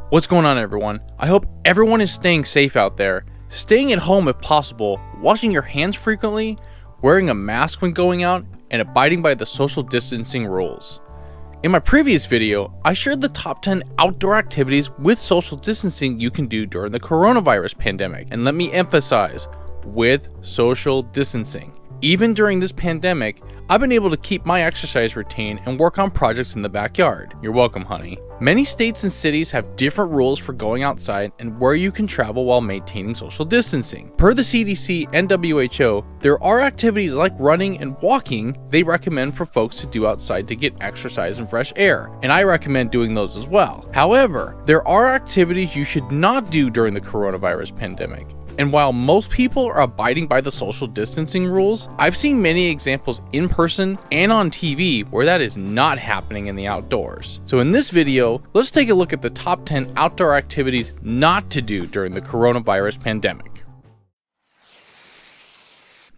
What's going on, everyone? I hope everyone is staying safe out there, staying at home if possible, washing your hands frequently, wearing a mask when going out, and abiding by the social distancing rules. In my previous video, I shared the top 10 outdoor activities with social distancing you can do during the coronavirus pandemic, and let me emphasize, with social distancing. Even during this pandemic, I've been able to keep my exercise routine and work on projects in the backyard. You're welcome, honey. Many states and cities have different rules for going outside and where you can travel while maintaining social distancing. Per the CDC and WHO, there are activities like running and walking they recommend for folks to do outside to get exercise and fresh air, and I recommend doing those as well. However, there are activities you should not do during the coronavirus pandemic. And while most people are abiding by the social distancing rules, I've seen many examples in person and on TV where that is not happening in the outdoors. So in this video, let's take a look at the top 10 outdoor activities not to do during the coronavirus pandemic.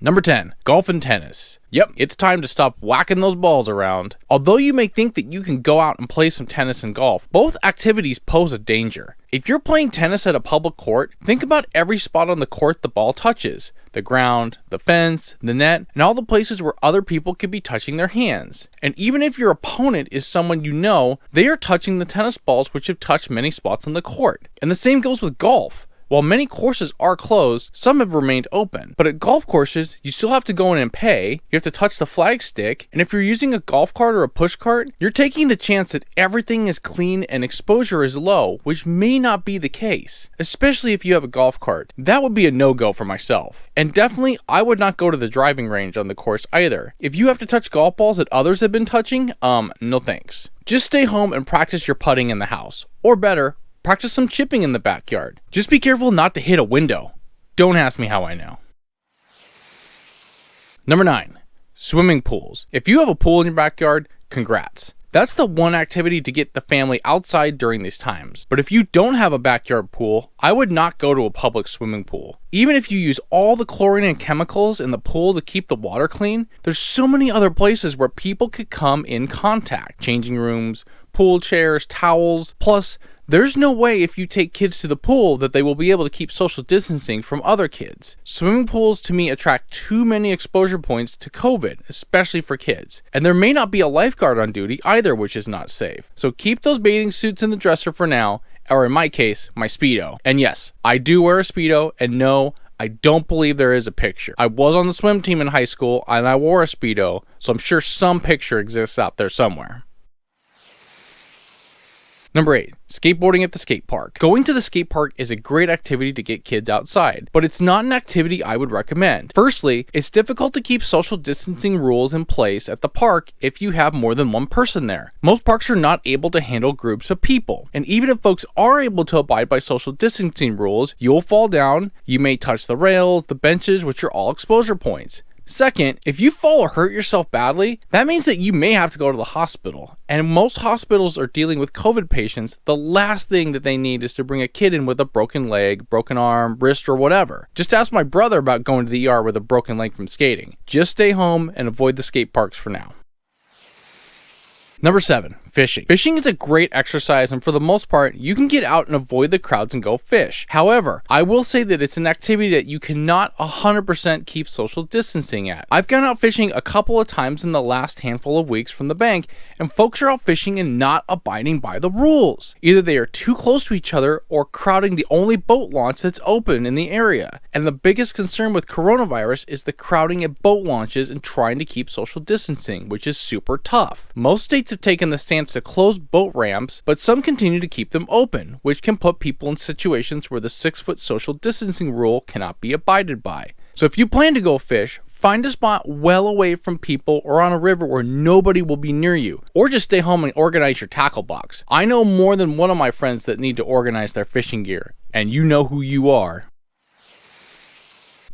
Number 10, golf and tennis. Yep, it's time to stop whacking those balls around. Although you may think that you can go out and play some tennis and golf, both activities pose a danger. If you're playing tennis at a public court, think about every spot on the court the ball touches. The ground, the fence, the net, and all the places where other people could be touching their hands. And even if your opponent is someone you know, they are touching the tennis balls which have touched many spots on the court. And the same goes with golf. While many courses are closed, some have remained open. But at golf courses, you still have to go in and pay, you have to touch the flag stick, and if you're using a golf cart or a push cart, you're taking the chance that everything is clean and exposure is low, which may not be the case. Especially if you have a golf cart. That would be a no-go for myself. And definitely, I would not go to the driving range on the course either. If you have to touch golf balls that others have been touching, no thanks. Just stay home and practice your putting in the house. Or better, practice some chipping in the backyard. Just be careful not to hit a window. Don't ask me how I know. Number 9, swimming pools. If you have a pool in your backyard, congrats. That's the one activity to get the family outside during these times. But if you don't have a backyard pool, I would not go to a public swimming pool. Even if you use all the chlorine and chemicals in the pool to keep the water clean, there's so many other places where people could come in contact. Changing rooms, pool chairs, towels, plus there's no way if you take kids to the pool that they will be able to keep social distancing from other kids. Swimming pools to me attract too many exposure points to COVID, especially for kids. And there may not be a lifeguard on duty either, which is not safe. So keep those bathing suits in the dresser for now, or in my case, my Speedo. And yes, I do wear a Speedo, and no, I don't believe there is a picture. I was on the swim team in high school, and I wore a Speedo, so I'm sure some picture exists out there somewhere. Number 8, skateboarding at the skate park. Going to the skate park is a great activity to get kids outside, but it's not an activity I would recommend. Firstly, it's difficult to keep social distancing rules in place at the park if you have more than one person there. Most parks are not able to handle groups of people, and even if folks are able to abide by social distancing rules, you'll fall down, you may touch the rails, the benches, which are all exposure points. Second, if you fall or hurt yourself badly, that means that you may have to go to the hospital. And most hospitals are dealing with COVID patients. The last thing that they need is to bring a kid in with a broken leg, broken arm, wrist, or whatever. Just ask my brother about going to the ER with a broken leg from skating. Just stay home and avoid the skate parks for now. Number 7, fishing. Fishing is a great exercise, and for the most part, you can get out and avoid the crowds and go fish. However, I will say that it's an activity that you cannot 100% keep social distancing at. I've gone out fishing a couple of times in the last handful of weeks from the bank, and folks are out fishing and not abiding by the rules. Either they are too close to each other or crowding the only boat launch that's open in the area. And the biggest concern with coronavirus is the crowding at boat launches and trying to keep social distancing, which is super tough. Most states have taken the stance to close boat ramps, but some continue to keep them open, which can put people in situations where the 6-foot social distancing rule cannot be abided by. So if you plan to go fish, find a spot well away from people or on a river where nobody will be near you, or just stay home and organize your tackle box. I know more than one of my friends that need to organize their fishing gear, and you know who you are.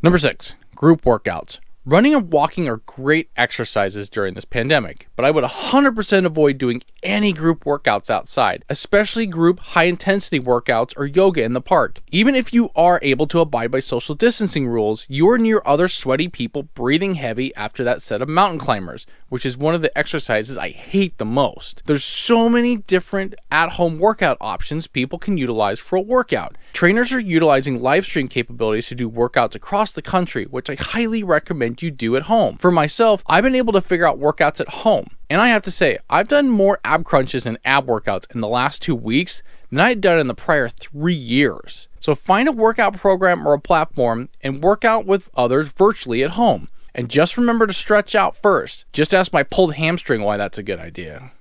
Number 6, group workouts. Running and walking are great exercises during this pandemic, but I would 100% avoid doing any group workouts outside, especially group high-intensity workouts or yoga in the park. Even if you are able to abide by social distancing rules, you are near other sweaty people breathing heavy after that set of mountain climbers, which is one of the exercises I hate the most. There's so many different at-home workout options people can utilize for a workout. Trainers are utilizing live stream capabilities to do workouts across the country, which I highly recommend you do at home. For myself, I've been able to figure out workouts at home. And I have to say, I've done more ab crunches and ab workouts in the last 2 weeks than I had done in the prior 3 years. So find a workout program or a platform and work out with others virtually at home. And just remember to stretch out first. Just ask my pulled hamstring why that's a good idea.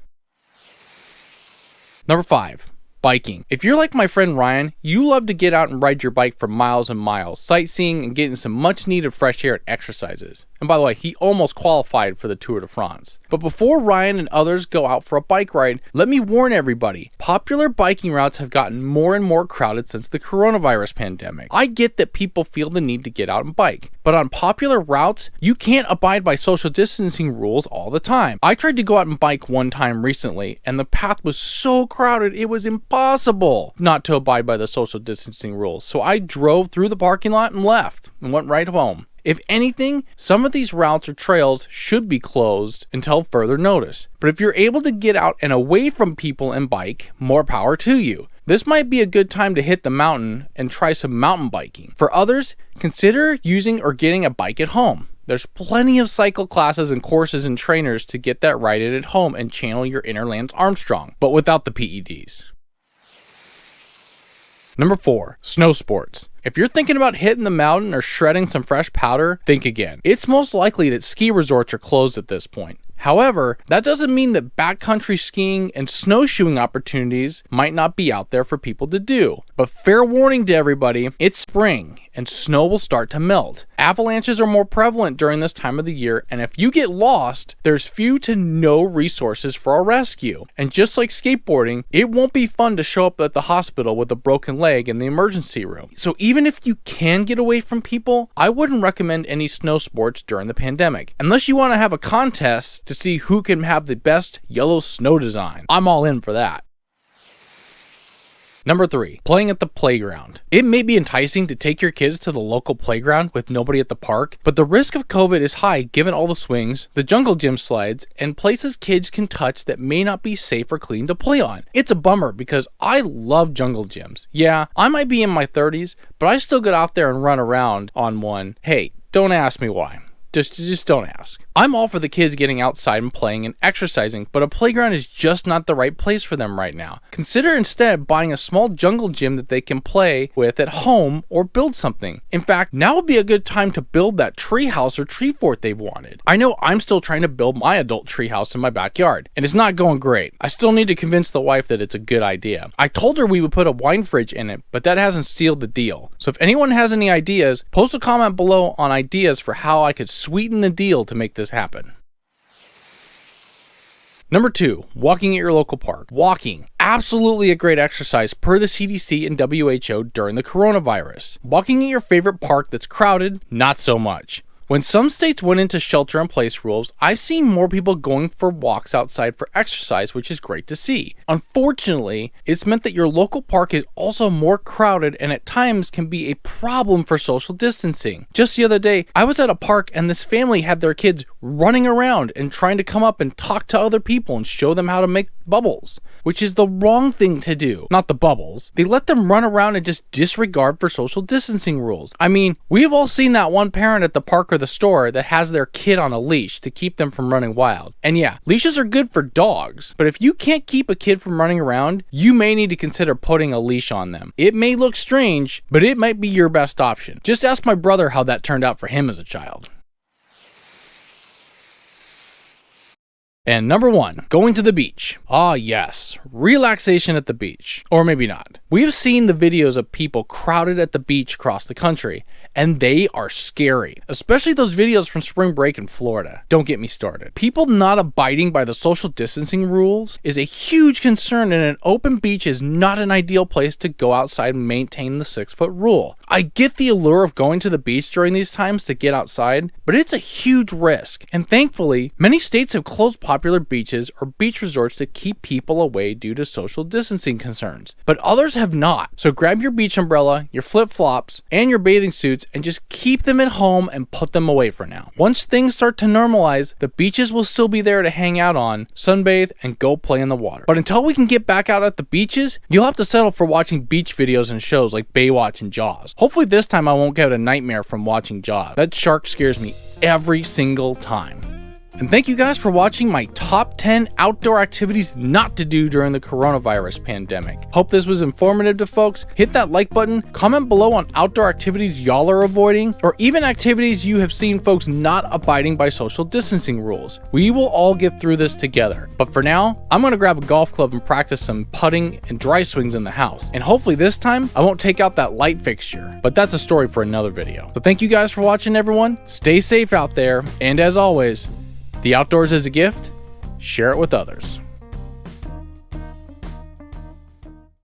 Number 5. Biking. If you're like my friend Ryan, you love to get out and ride your bike for miles and miles, sightseeing and getting some much needed fresh air and exercises. And by the way, he almost qualified for the Tour de France. But before Ryan and others go out for a bike ride, let me warn everybody, popular biking routes have gotten more and more crowded since the coronavirus pandemic. I get that people feel the need to get out and bike, but on popular routes, you can't abide by social distancing rules all the time. I tried to go out and bike one time recently, and the path was so crowded it was impossible not to abide by the social distancing rules. So I drove through the parking lot and left and went right home. If anything, some of these routes or trails should be closed until further notice. But if you're able to get out and away from people and bike, more power to you. This might be a good time to hit the mountain and try some mountain biking. For others, consider using or getting a bike at home. There's plenty of cycle classes and courses and trainers to get that right at home and channel your inner Lance Armstrong, but without the PEDs. Number 4, snow sports. If you're thinking about hitting the mountain or shredding some fresh powder, think again. It's most likely that ski resorts are closed at this point. However, that doesn't mean that backcountry skiing and snowshoeing opportunities might not be out there for people to do. But fair warning to everybody, it's spring and snow will start to melt. Avalanches are more prevalent during this time of the year, and if you get lost, there's few to no resources for a rescue. And just like skateboarding, it won't be fun to show up at the hospital with a broken leg in the emergency room. So even if you can get away from people, I wouldn't recommend any snow sports during the pandemic, unless you want to have a contest to see who can have the best yellow snow design. I'm all in for that. Number 3, playing at the playground. It may be enticing to take your kids to the local playground with nobody at the park, but the risk of COVID is high given all the swings, the jungle gym slides, and places kids can touch that may not be safe or clean to play on. It's a bummer because I love jungle gyms. Yeah, I might be in my 30s, but I still get out there and run around on one. Hey, don't ask me why. Just don't ask. I'm all for the kids getting outside and playing and exercising, but a playground is just not the right place for them right now. Consider instead buying a small jungle gym that they can play with at home or build something. In fact, now would be a good time to build that tree house or tree fort they've wanted. I know I'm still trying to build my adult tree house in my backyard, and it's not going great. I still need to convince the wife that it's a good idea. I told her we would put a wine fridge in it, but that hasn't sealed the deal. So if anyone has any ideas, post a comment below on ideas for how I could sweeten the deal to make this happen. Number 2, walking at your local park. Walking, absolutely a great exercise per the CDC and WHO during the coronavirus. Walking at your favorite park that's crowded, not so much. When some states went into shelter-in-place rules, I've seen more people going for walks outside for exercise, which is great to see. Unfortunately, it's meant that your local park is also more crowded and at times can be a problem for social distancing. Just the other day, I was at a park and this family had their kids running around and trying to come up and talk to other people and show them how to make bubbles, which is the wrong thing to do. Not the bubbles. They let them run around and just disregard for social distancing rules. I mean, we've all seen that one parent at the park or the store that has their kid on a leash to keep them from running wild. And yeah, leashes are good for dogs, but if you can't keep a kid from running around, you may need to consider putting a leash on them. It may look strange, but it might be your best option. Just ask my brother how that turned out for him as a child. And number 1, going to the beach. Ah yes, relaxation at the beach. Or maybe not. We've seen the videos of people crowded at the beach across the country, and they are scary. Especially those videos from spring break in Florida. Don't get me started. People not abiding by the social distancing rules is a huge concern, and an open beach is not an ideal place to go outside and maintain the 6-foot rule. I get the allure of going to the beach during these times to get outside, but it's a huge risk. And thankfully, many states have closed popular beaches or beach resorts to keep people away due to social distancing concerns, but others have not. So grab your beach umbrella, your flip-flops, and your bathing suits and just keep them at home and put them away for now. Once things start to normalize, the beaches will still be there to hang out on, sunbathe, and go play in the water. But until we can get back out at the beaches, you'll have to settle for watching beach videos and shows like Baywatch and Jaws. Hopefully this time I won't get a nightmare from watching Jaws. That shark scares me every single time. And thank you guys for watching my top 10 outdoor activities not to do during the coronavirus pandemic. Hope this was informative to folks. Hit that like button, comment below on outdoor activities y'all are avoiding, or even activities you have seen folks not abiding by social distancing rules. We will all get through this together. But for now, I'm gonna grab a golf club and practice some putting and dry swings in the house. And hopefully this time, I won't take out that light fixture. But that's a story for another video. So thank you guys for watching, everyone. Stay safe out there, and as always, the outdoors is a gift. Share it with others.